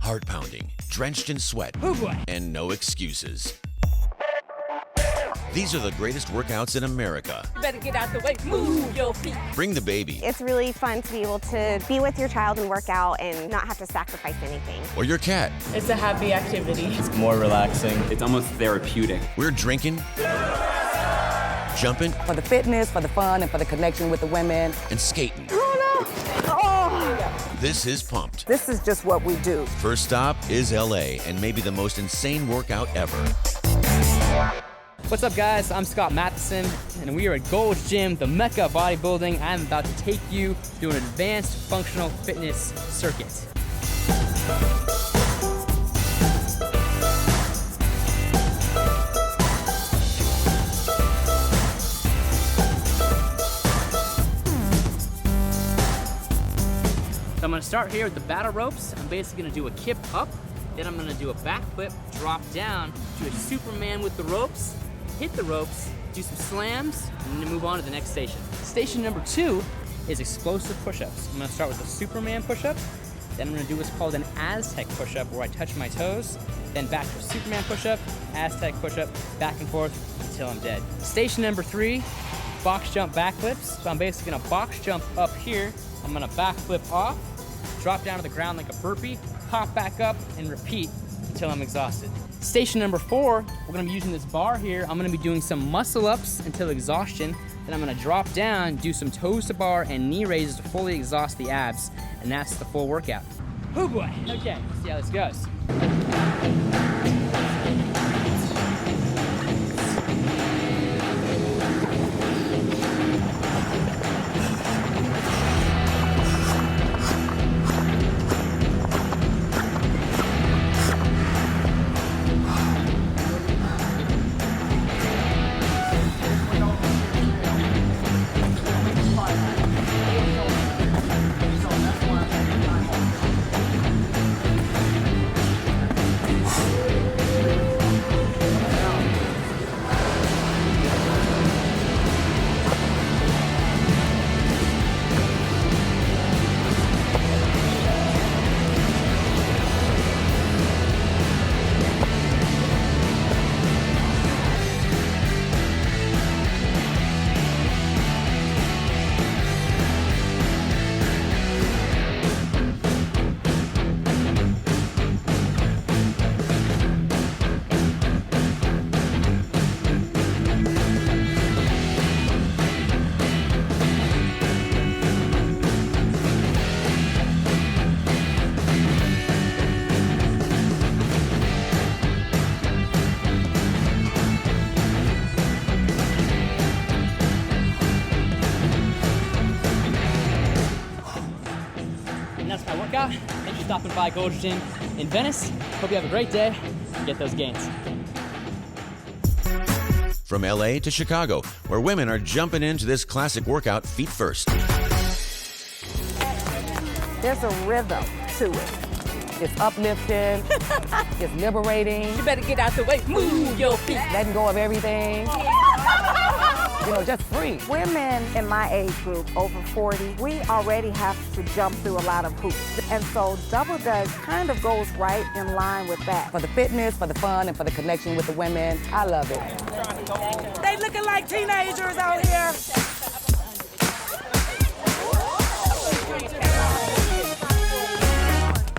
heart pounding, drenched in sweat, Oh boy. and no excuses. These are the greatest workouts in America. You better get out the way, move your feet. Bring the baby It's really fun to be able to be with your child and work out and not have to sacrifice anything. or your cat. It's a happy activity. It's more relaxing. It's almost therapeutic. We're drinking, jumping, For the fitness, for the fun, and for the connection with the women. and skating. This is Pumped. This is just what we do. First stop is LA, and maybe the most insane workout ever. What's up, guys? I'm Scott Matheson, and we are at Gold's Gym, the Mecca of bodybuilding. I'm about to take you through an advanced functional fitness circuit. So I'm gonna start here with the battle ropes. I'm basically gonna do a kip up, then I'm gonna do a back flip, drop down, do a Superman with the ropes, hit the ropes, do some slams, and then move on to the next station. Station number 2 is explosive push-ups. I'm gonna start with a Superman push-up, then I'm gonna do what's called an Aztec push-up where I touch my toes, then back to a Superman push-up, Aztec push-up, back and forth until I'm dead. Station number 3, box jump backflips. So I'm basically gonna box jump up here, I'm gonna backflip off, drop down to the ground like a burpee, pop back up, and repeat until I'm exhausted. Station number 4, we're gonna be using this bar here. I'm gonna be doing some muscle ups until exhaustion. Then I'm gonna drop down, do some toes to bar and knee raises to fully exhaust the abs. And that's the full workout. Oh boy, okay, let's see how this goes. And that's my workout. Thanks for stopping by Gold's Gym in Venice. Hope you have a great day and get those gains. From LA to Chicago, where women are jumping into this classic workout feet first. There's a rhythm to it. It's uplifting, it's liberating, You better get out the way, move your feet. letting go of everything. You know, just free. Women in my age group, over 40, we already have to jump through a lot of hoops. And so Double Dutch kind of goes right in line with that. For the fitness, for the fun, and for the connection with the women. I love it. They looking like teenagers out here.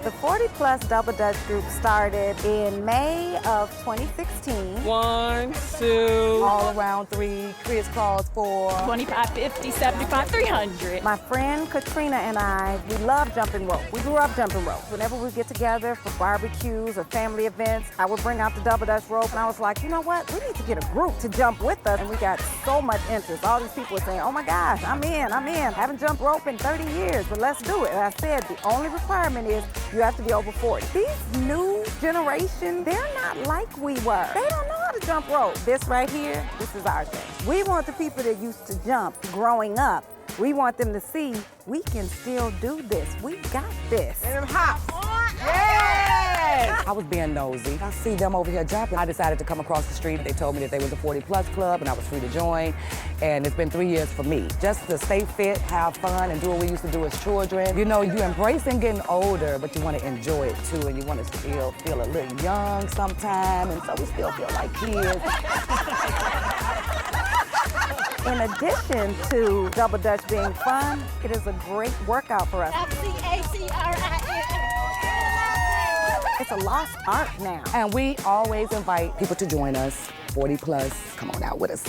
The 40 Plus Double Dutch group started in May of 2016. 1, 2. All around 3, crisscross 4. 25, 50, 75, 300. My friend Katrina and I, we love jumping rope. We grew up jumping rope. Whenever we get together for barbecues or family events, I would bring out the Double Dutch rope and I was like, you know what? We need to get a group to jump with us. And we got so much interest. All these people were saying, oh my gosh, I'm in. Haven't jumped rope in 30 years, but let's do it. And I said, the only requirement is you have to be over 40. These new generation, they're not like we were. They don't know how to jump rope. This right here, this is our thing. We want the people that used to jump growing up, we want them to see we can still do this. We got this. And hop. Yes! I was being nosy. I see them over here jumping. I decided to come across the street. They told me that they was a 40+ club and I was free to join. And it's been 3 years for me. Just to stay fit, have fun, and do what we used to do as children. You know, you embracing getting older, but you want to enjoy it too, and you want to still feel a little young sometime, and so we still feel like kids. In addition to Double Dutch being fun, it is a great workout for us. It's a lost art now. And we always invite people to join us, 40+. Come on out with us.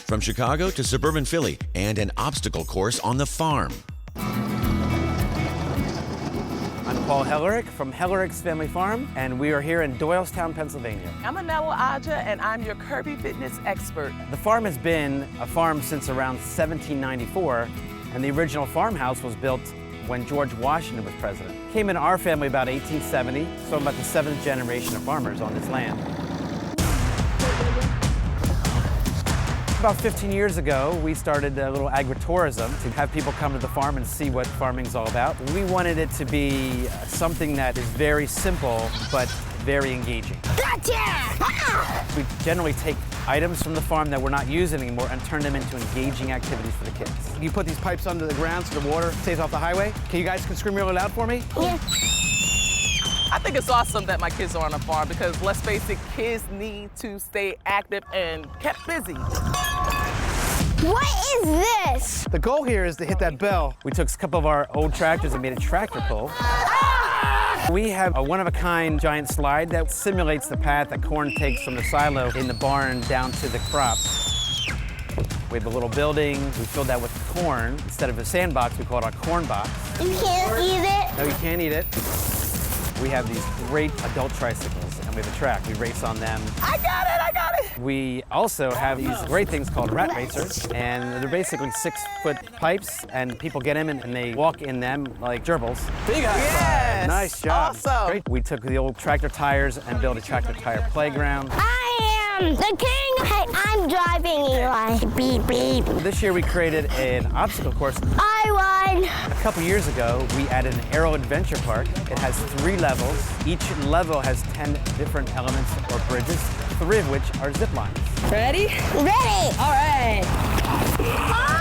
From Chicago to suburban Philly and an obstacle course on the farm. I'm Paul Hellerick from Hellerik's Family Farm, and we are here in Doylestown, Pennsylvania. I'm Anela Aja, and I'm your Kirby fitness expert. The farm has been a farm since around 1794, and the original farmhouse was built when George Washington was president. Came into our family about 1870, so I'm about the 7th generation of farmers on this land. About 15 years ago, we started a little agritourism to have people come to the farm and see what farming's all about. We wanted it to be something that is very simple, but very engaging. Gotcha! We generally take items from the farm that we're not using anymore and turn them into engaging activities for the kids. You put these pipes under the ground so the water stays off the highway. Can you guys scream really loud for me? Yeah. I think it's awesome that my kids are on a farm because, let's face it, kids need to stay active and kept busy. What is this? The goal here is to hit that bell. We took a couple of our old tractors and made a tractor pull. We have a one-of-a-kind giant slide that simulates the path that corn takes from the silo in the barn down to the crops. We have a little building. We filled that with corn. Instead of a sandbox, we call it a corn box. You can't eat it? No, you can't eat it. We have these great adult tricycles, and we have a track. We race on them. I got it, I got it! We also have these great things called rat racers, and they're basically 6-foot pipes, and people get in and they walk in them like gerbils. Big high Yes! five. Nice job. Awesome! Great. We took the old tractor tires and built a tractor tire playground. I am the king. Hey, I'm driving, Eli. Beep, beep. This year we created an obstacle course. I won. A couple years ago, we added an aero adventure park. It has 3 levels. Each level has 10 different elements or bridges, 3 of which are zip lines. Ready? Ready. All right. Oh,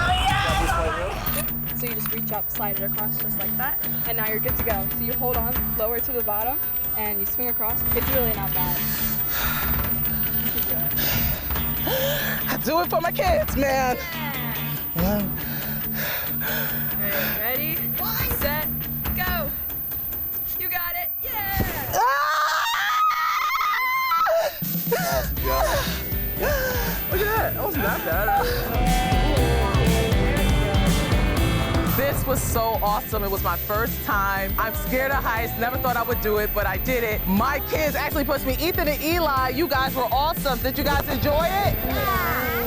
yeah. So you just reach up, slide it across just like that, and now you're good to go. So you hold on, lower to the bottom, and you swing across. It's really not bad. I do it for my kids, man. All right, ready, set, go. You got it, yeah! Awesome job. Look at that, that wasn't that bad. This was so awesome. It was my first time. I'm scared of heights, never thought I would do it, but I did it. My kids actually pushed me. Ethan and Eli, you guys were awesome. Did you guys enjoy it? Yeah.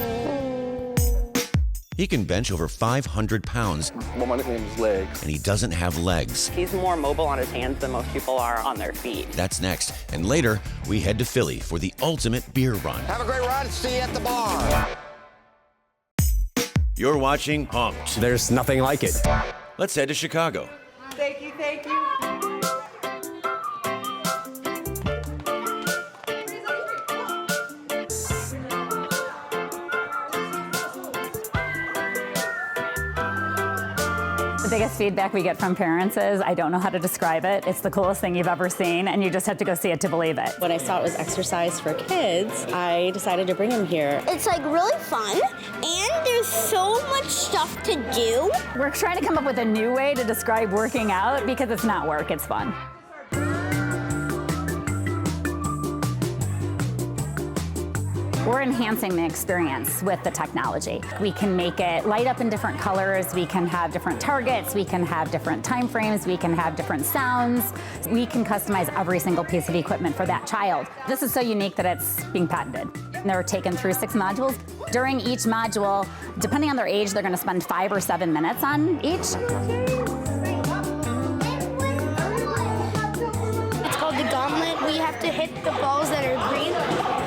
He can bench over 500 pounds, Well, my nickname is Legs. and he doesn't have legs. He's more mobile on his hands than most people are on their feet. That's next. And later, we head to Philly for the ultimate beer run. Have a great run. See you at the bar. You're watching Pumped. There's nothing like it. Let's head to Chicago. Thank you, thank you. The biggest feedback we get from parents is, I don't know how to describe it. It's the coolest thing you've ever seen, and you just have to go see it to believe it. When I saw it was exercise for kids, I decided to bring him here. It's like really fun, and there's so much stuff to do. We're trying to come up with a new way to describe working out because it's not work, it's fun. We're enhancing the experience with the technology. We can make it light up in different colors, we can have different targets, we can have different time frames, we can have different sounds. We can customize every single piece of equipment for that child. This is so unique that it's being patented. They're taken through 6 modules. During each module, depending on their age, they're going to spend 5 or 7 minutes on each. It's called the gauntlet. We have to hit the balls that are green,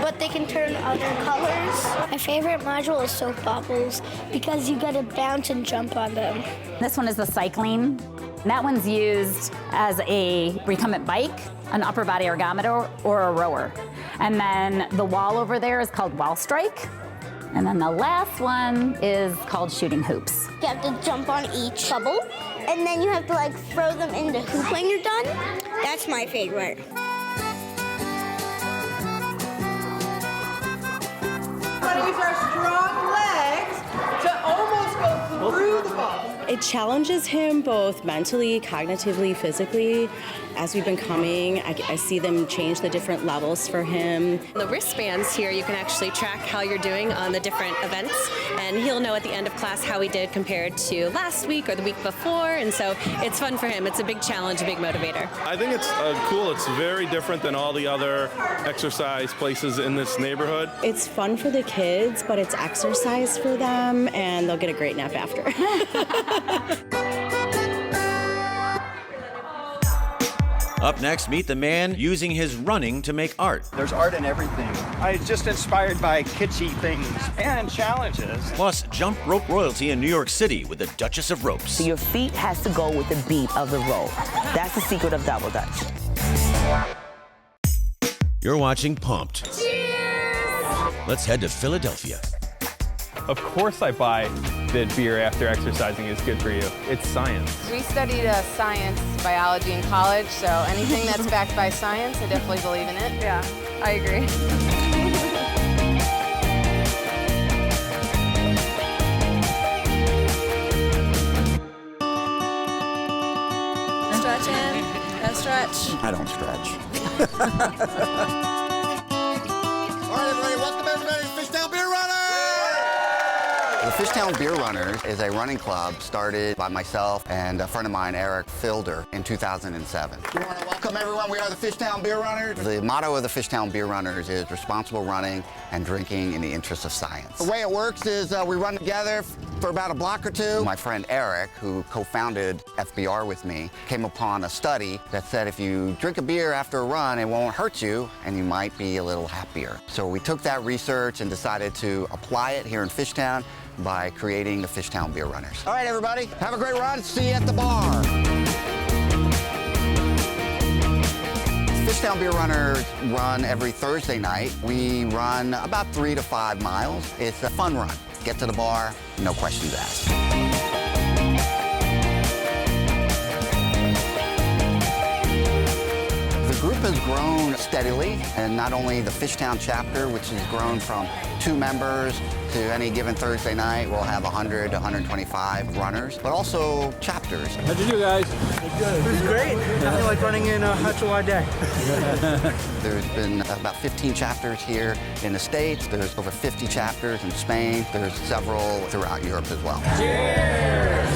but they can turn other colors. My favorite module is soap bubbles because you gotta bounce and jump on them. This one is the cycling That one's used as a recumbent bike, an upper body ergometer, or a rower. And then the wall over there is called wall strike. And then the last one is called shooting hoops. You have to jump on each bubble, and then you have to like throw them in the hoop when you're done. That's my favorite. Use our strong legs to almost go through the ball. It challenges him both mentally, cognitively, physically. As we've been coming, I see them change the different levels for him. The wristbands here, you can actually track how you're doing on the different events, and he'll know at the end of class how he did compared to last week or the week before, and so it's fun for him. It's a big challenge, a big motivator. I think it's cool. It's very different than all the other exercise places in this neighborhood. It's fun for the kids, but it's exercise for them, and they'll get a great nap after. Up next, meet the man using his running to make art. There's art in everything. I was just inspired by kitschy things and challenges. Plus, jump rope royalty in New York City with the Duchess of Ropes. So your feet has to go with the beat of the rope. That's the secret of double dutch. You're watching Pumped. Cheers! Let's head to Philadelphia. Of course I buy that beer after exercising is good for you. It's science. We studied science, biology in college, so anything that's backed by science, I definitely believe in it. Yeah, I agree. Stretch in, no stretch. I don't stretch. All right, everybody, welcome everybody to Fishtown Beer Runners! The Fishtown Beer Runners is a running club started by myself and a friend of mine, Eric Filder, in 2007. We want to welcome everyone. We are the Fishtown Beer Runners. The motto of the Fishtown Beer Runners is responsible running and drinking in the interest of science. The way it works is we run together for about a block or two. My friend Eric, who co-founded FBR with me, came upon a study that said if you drink a beer after a run, it won't hurt you and you might be a little happier. So we took that research and decided to apply it here in Fishtown by creating the Fishtown Beer Runners. All right, everybody, have a great run. See you at the bar. Fishtown Beer Runners run every Thursday night. We run about 3 to 5 miles. It's a fun run. Get to the bar, no questions asked. The group has grown steadily, and not only the Fishtown chapter, which has grown from 2 members to any given Thursday night, we'll have 100 to 125 runners, but also chapters. How'd you do, guys? It was great. Nothing like running in a July day. There's been about 15 chapters here in the States. There's over 50 chapters in Spain. There's several throughout Europe as well. Cheers!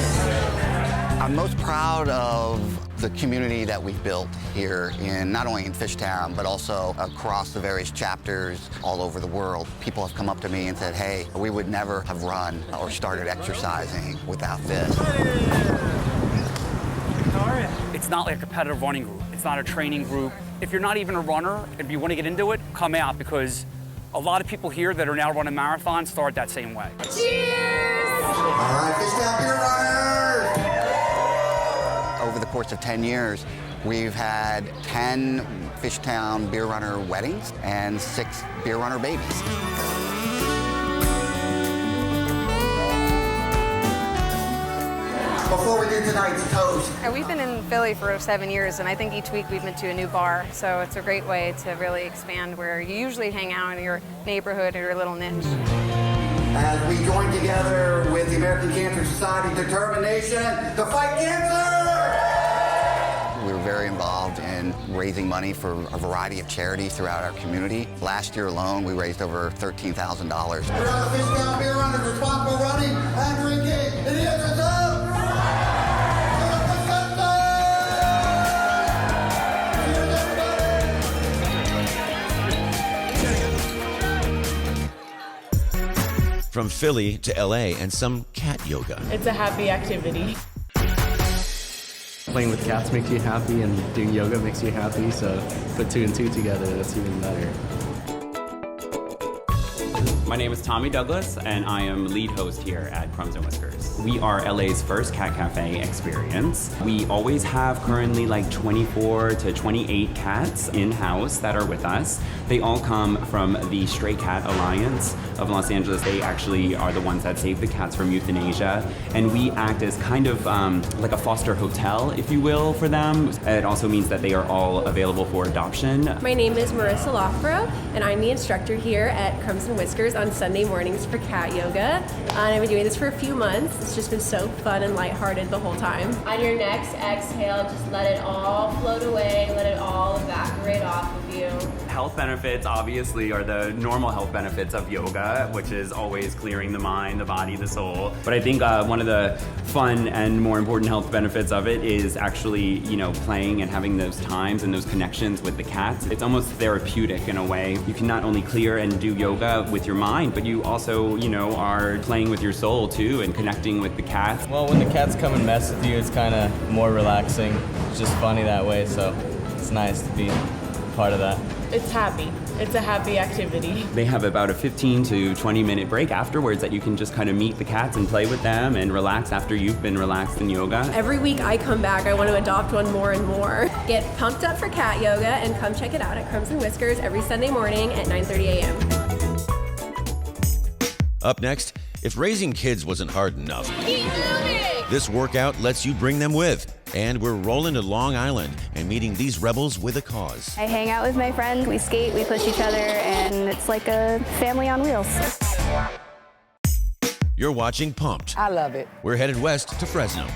I'm most proud of the community that we've built here in not only in Fishtown, but also across the various chapters all over the world. People have come up to me and said, hey, we would never have run or started exercising without this. It's not like a competitive running group. It's not a training group. If you're not even a runner and you want to get into it, come out, because a lot of people here that are now running marathons start that same way. Cheers! All right, Fishtown Beer Runners! Over the course of 10 years, we've had 10 Fishtown Beer Runner weddings and 6 Beer Runner babies. Before we do tonight's toast. We've been in Philly for 7 years, and I think each week we've been to a new bar, so it's a great way to really expand where you usually hang out in your neighborhood or your little niche. As we join together with the American Cancer Society determination to fight cancer! We're very involved in raising money for a variety of charities throughout our community. Last year alone, we raised over $13,000. We're on the Fishtown Beer Runners, responsible running and drinking in the interest of... From Philly to LA and some cat yoga. It's a happy activity. Playing with cats makes you happy, and doing yoga makes you happy, so put 2 and 2 together, that's even better. My name is Tommy Douglas, and I am lead host here at Crumbs and Whiskers. We are LA's first cat cafe experience. We always have currently like 24 to 28 cats in-house that are with us. They all come from the Stray Cat Alliance of Los Angeles. They actually are the ones that save the cats from euthanasia, and we act as kind of like a foster hotel, if you will, for them. It also means that they are all available for adoption. My name is Marissa Lothborough, and I'm the instructor here at Crumbs and Whiskers on Sunday mornings for cat yoga. And I've been doing this for a few months. It's just been so fun and lighthearted the whole time. On your next exhale, just let it all float away, let it all evaporate off of you. Health benefits obviously are the normal health benefits of yoga, which is always clearing the mind, the body, the soul. But I think one of the fun and more important health benefits of it is actually, playing and having those times and those connections with the cats. It's almost therapeutic in a way. You can not only clear and do yoga with your mind, but you also, are playing with your soul too and connecting with the cats. Well, when the cats come and mess with you, it's kind of more relaxing. It's just funny that way, so it's nice to be part of that. It's happy. It's a happy activity. They have about a 15 to 20 minute break afterwards that you can just kind of meet the cats and play with them and relax after you've been relaxed in yoga. Every week I come back, I want to adopt one more and more. Get pumped up for cat yoga and come check it out at Crumbs and Whiskers every Sunday morning at 9:30 a.m. Up next, if raising kids wasn't hard enough, this workout lets you bring them with. And we're rolling to Long Island and meeting these rebels with a cause. I hang out with my friends, we skate, we push each other, and it's like a family on wheels. You're watching Pumped. I love it. We're headed west to Fresno.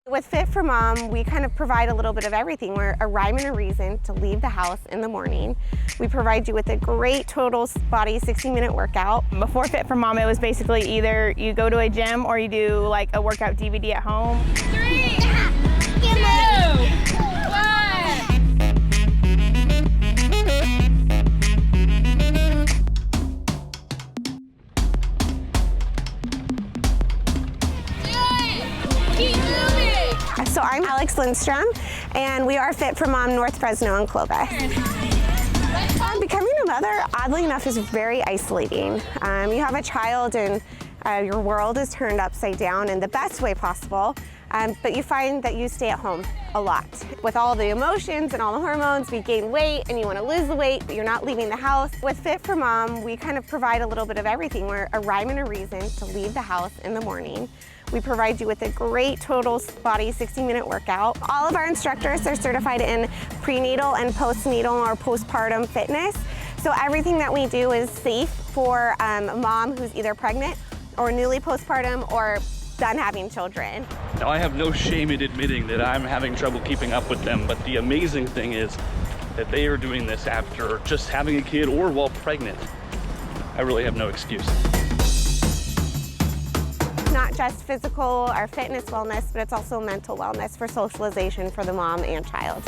With Fit for Mom, we kind of provide a little bit of everything. We're a rhyme and a reason to leave the house in the morning. We provide you with a great total body 60-minute workout. Before Fit for Mom, it was basically either you go to a gym or you do like a workout DVD at home. 3, 2, 1. So I'm Alex Lindstrom, and we are Fit for Mom North Fresno and Clovis. Becoming a mother, oddly enough, is very isolating. You have a child and your world is turned upside down in the best way possible, but you find that you stay at home a lot. With all the emotions and all the hormones, we gain weight and you want to lose the weight, but you're not leaving the house. With Fit for Mom, we kind of provide a little bit of everything. We're a rhyme and a reason to leave the house in the morning. We provide you with a great total body 60-minute workout. All of our instructors are certified in prenatal and postnatal or postpartum fitness. So everything that we do is safe for a mom who's either pregnant or newly postpartum or done having children. Now, I have no shame in admitting that I'm having trouble keeping up with them, but the amazing thing is that they are doing this after just having a kid or while pregnant. I really have no excuse. Not just physical or fitness wellness, but it's also mental wellness for socialization for the mom and child.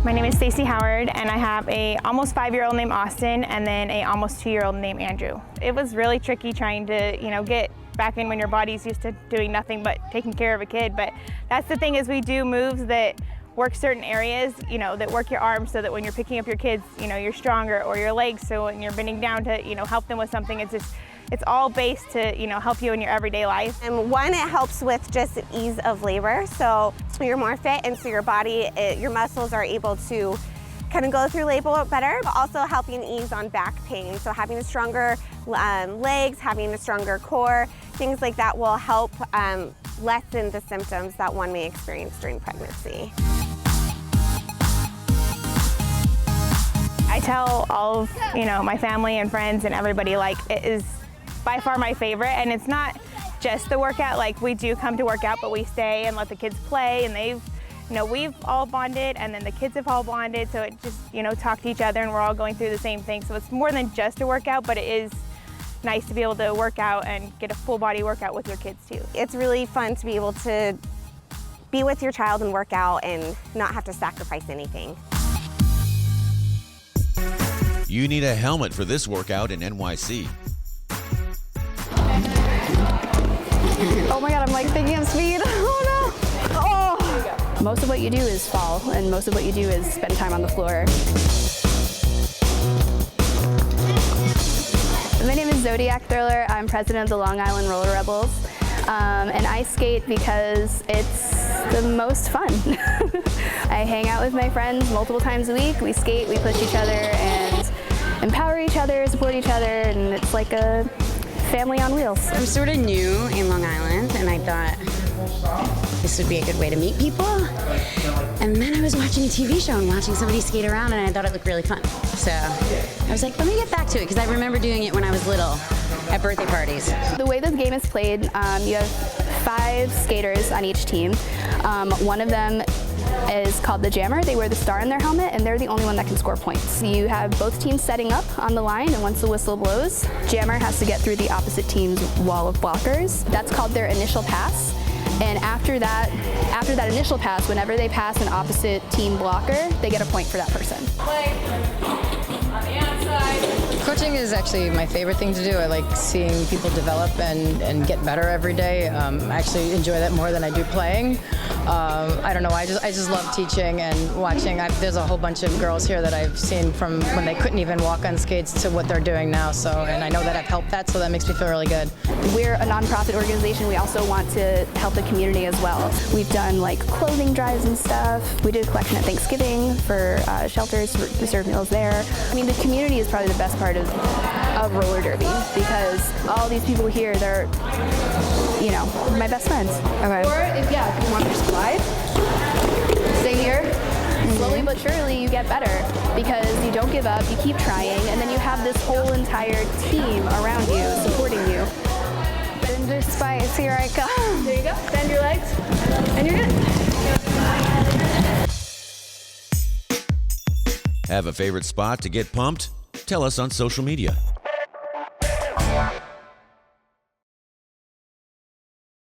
My name is Stacey Howard, and I have a almost 5-year-old named Austin and then a almost 2-year-old named Andrew. It was really tricky trying to, get back in when your body's used to doing nothing but taking care of a kid. But that's the thing, is we do moves that work certain areas, that work your arms so that when you're picking up your kids, you're stronger, or your legs so when you're bending down to, help them with something. It's all based to, help you in your everyday life. And one, it helps with just ease of labor. So you're more fit, and so your body, your muscles are able to kind of go through labor better, but also helping ease on back pain. So having a stronger legs, having a stronger core, things like that will help lessen the symptoms that one may experience during pregnancy. I tell all of, my family and friends and everybody, it is by far my favorite, and it's not just the workout. We do come to work out, but we stay and let the kids play, and we've all bonded, and then the kids have all bonded, so it just, talk to each other, and we're all going through the same thing. So it's more than just a workout, but it is nice to be able to work out and get a full body workout with your kids too. It's really fun to be able to be with your child and work out and not have to sacrifice anything. You need a helmet for this workout in NYC. Oh my God, I'm thinking of speed. Oh no. Oh. most of what you do is fall, and most of what you do is spend time on the floor. My name is Zodiac Thriller. I'm president of the Long Island Roller Rebels. And I skate because it's the most fun. I hang out with my friends multiple times a week. We skate, we push each other, and empower each other, support each other, and it's like a family on wheels. I'm sort of new in Long Island, and I thought this would be a good way to meet people. And then I was watching a TV show and watching somebody skate around, and I thought it looked really fun. So I was like, let me get back to it, because I remember doing it when I was little at birthday parties. The way the game is played, you have 5 skaters on each team. One of them is called the jammer. They wear the star in their helmet, and they're the only one that can score points. You have both teams setting up on the line, and once the whistle blows, jammer has to get through the opposite team's wall of blockers. That's called their initial pass. And after that initial pass, whenever they pass an opposite team blocker, they get a point for that person. Play on the outside. Coaching is actually my favorite thing to do. I like seeing people develop and get better every day. I actually enjoy that more than I do playing. I don't know, I just love teaching and watching. There's a whole bunch of girls here that I've seen from when they couldn't even walk on skates to what they're doing now. And I know that I've helped that, so that makes me feel really good. We're a nonprofit organization. We also want to help the community as well. We've done like clothing drives and stuff. We did a collection at Thanksgiving for shelters. We serve meals there. I mean, the community is probably the best part of roller derby, because all these people here, they're, you know, my best friends. Okay. Or if you want to slide, stay here. Slowly but surely you get better, because you don't give up, you keep trying, and then you have this whole entire team around you supporting you. Ginger Spice, here I come. There you go. Bend your legs, and you're good. Have a favorite spot to get pumped? Tell us on social media.